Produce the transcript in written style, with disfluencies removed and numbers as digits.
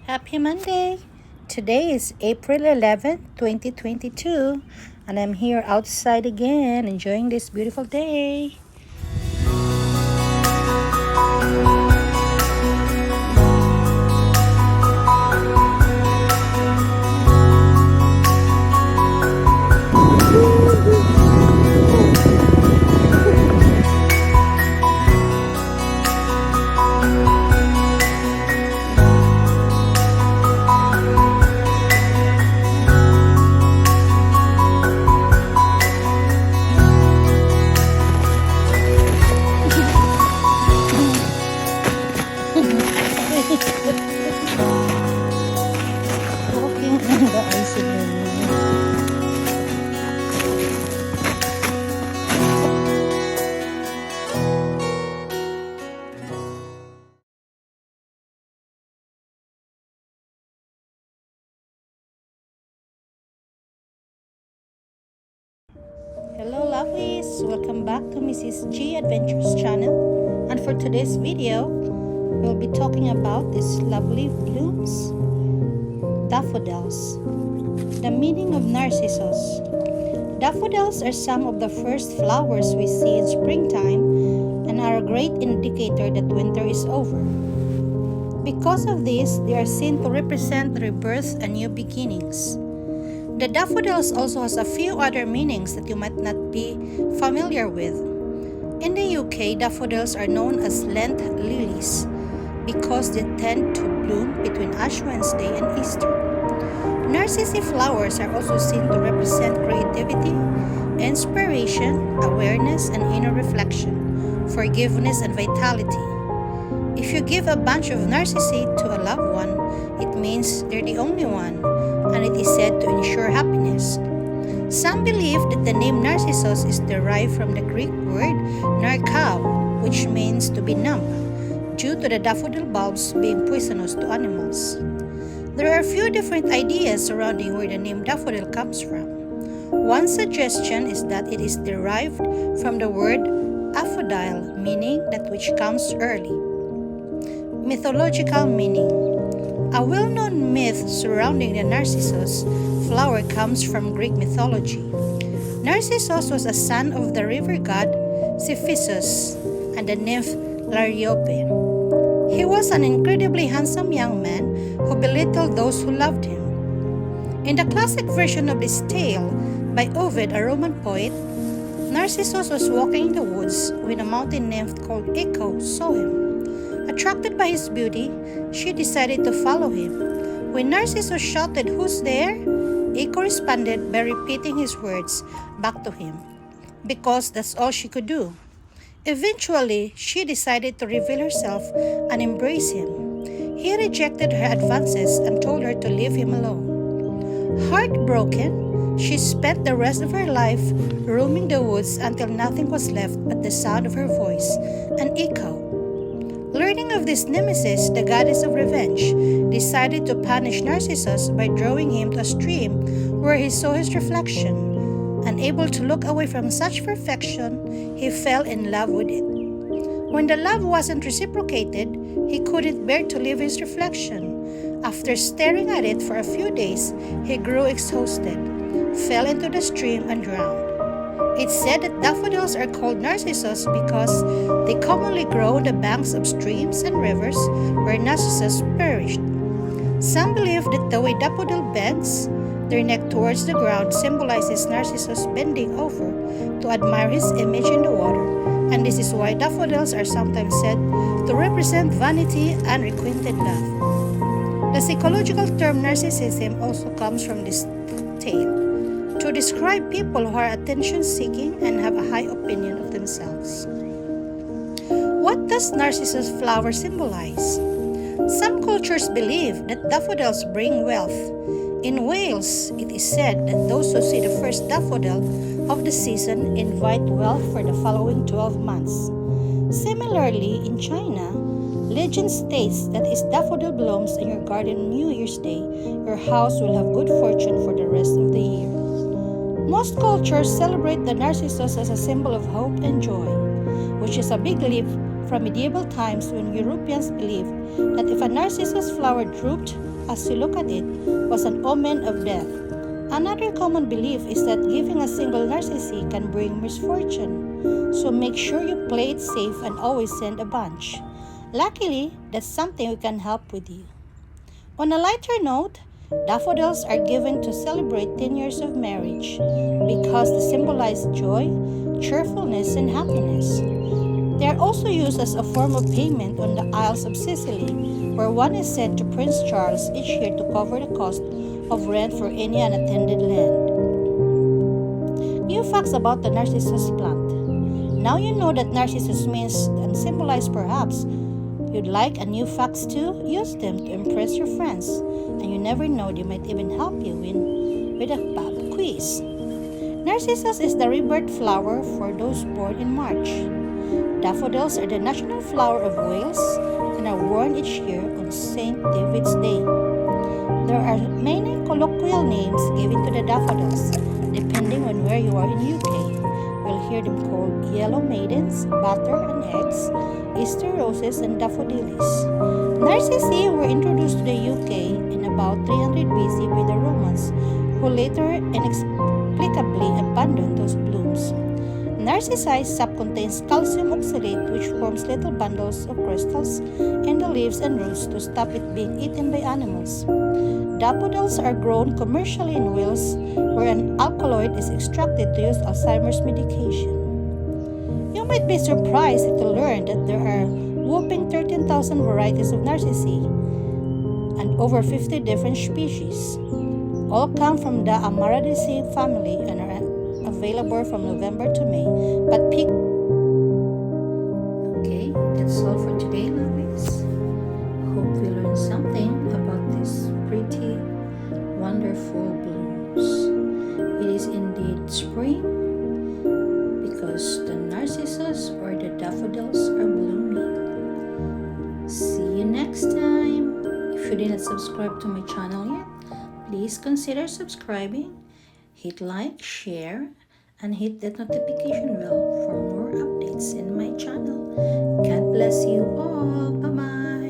Happy Monday! Today is April 11th, 2022, and I'm here outside again enjoying this beautiful day. Walking on the icy road. Hello lovelies! Welcome back to Mrs. G Adventures channel, and for today's video, we'll be talking about these lovely blooms, daffodils. The meaning of Narcissus. Daffodils are some of the first flowers we see in springtime and are a great indicator that winter is over. Because of this, they are seen to represent rebirth and new beginnings. The daffodils also has a few other meanings that you might not be familiar with. In the UK, daffodils are known as Lent lilies because they tend to bloom between Ash Wednesday and Easter. Narcissus flowers are also seen to represent creativity, inspiration, awareness, and inner reflection, forgiveness, and vitality. If you give a bunch of narcissi to a loved one, it means they're the only one, and it is said to ensure happiness. Some believe that the name Narcissus is derived from the Greek word narkao, which means to be numb, due to the daffodil bulbs being poisonous to animals. There are a few different ideas surrounding where the name daffodil comes from. One suggestion is that it is derived from the word aphrodile, meaning that which comes early. Mythological meaning. A well-known myth surrounding the Narcissus flower comes from Greek mythology. Narcissus was a son of the river god Cephissus and the nymph Lariope. He was an incredibly handsome young man who belittled those who loved him. In the classic version of this tale by Ovid, a Roman poet, Narcissus was walking in the woods when a mountain nymph called Echo saw him. Attracted by his beauty, she decided to follow him. When Narcissus shouted, "Who's there?" Echo responded by repeating his words back to him, because that's all she could do. Eventually, she decided to reveal herself and embrace him. He rejected her advances and told her to leave him alone. Heartbroken, she spent the rest of her life roaming the woods until nothing was left but the sound of her voice and echo. Learning of this nemesis, the goddess of revenge decided to punish Narcissus by drawing him to a stream where he saw his reflection. Unable to look away from such perfection, he fell in love with it. When the love wasn't reciprocated, he couldn't bear to leave his reflection. After staring at it for a few days, he grew exhausted, fell into the stream, and drowned. It's said that daffodils are called Narcissus because they commonly grow on the banks of streams and rivers where Narcissus perished. Some believe that the way daffodil bends their neck towards the ground symbolizes Narcissus bending over to admire his image in the water, and this is why daffodils are sometimes said to represent vanity and requited love. The psychological term narcissism also comes from this tale, to describe people who are attention-seeking and have a high opinion of themselves. What does Narcissus flower symbolize? Some cultures believe that daffodils bring wealth. In Wales, it is said that those who see the first daffodil of the season invite wealth for the following 12 months. Similarly, in China, legend states that if daffodil blooms in your garden on New Year's Day, your house will have good fortune for the rest of the year. Most cultures celebrate the Narcissus as a symbol of hope and joy, which is a big leap from medieval times when Europeans believed that if a narcissus flower drooped as you look at it, was an omen of death. Another common belief is that giving a single narcissus can bring misfortune, so make sure you play it safe and always send a bunch. Luckily, that's something we can help with you. On a lighter note, daffodils are given to celebrate 10 years of marriage because they symbolize joy, cheerfulness, and happiness. They are also used as a form of payment on the Isles of Sicily, where one is sent to Prince Charles each year to cover the cost of rent for any unattended land. New facts about the Narcissus plant. Now you know that Narcissus means and symbolize perhaps you'd like a new facts too? Use them to impress your friends, and you never know, they might even help you win with a pop quiz. Narcissus is the rebirth flower for those born in March. Daffodils are the national flower of Wales and are worn each year on St. David's Day. There are many colloquial names given to the daffodils, depending on where you are in UK. You'll hear them called yellow maidens, butter and eggs, Easter roses, and daffodils. Narcissi were introduced to the UK in about 300 BC by the Romans, who later inexplicably abandoned those blooms. Narcissi sap contains calcium oxalate, which forms little bundles of crystals in the leaves and roots to stop it being eaten by animals. Daffodils are grown commercially in Wales, where an alkaloid is extracted to use Alzheimer's medication. You might be surprised to learn that there are whopping 13,000 varieties of narcissi and over 50 different species. All come from the Amaryllis family and are available from November to May. But pick. Okay, that's all for today, lovelies. Hope we learned something about these pretty, wonderful blooms. It is indeed spring because the narcissus or the daffodils are blooming. See you next time. If you didn't subscribe to my channel yet, please consider subscribing. Hit like, share, and hit that notification bell for more updates in my channel. God bless you all. Bye-bye.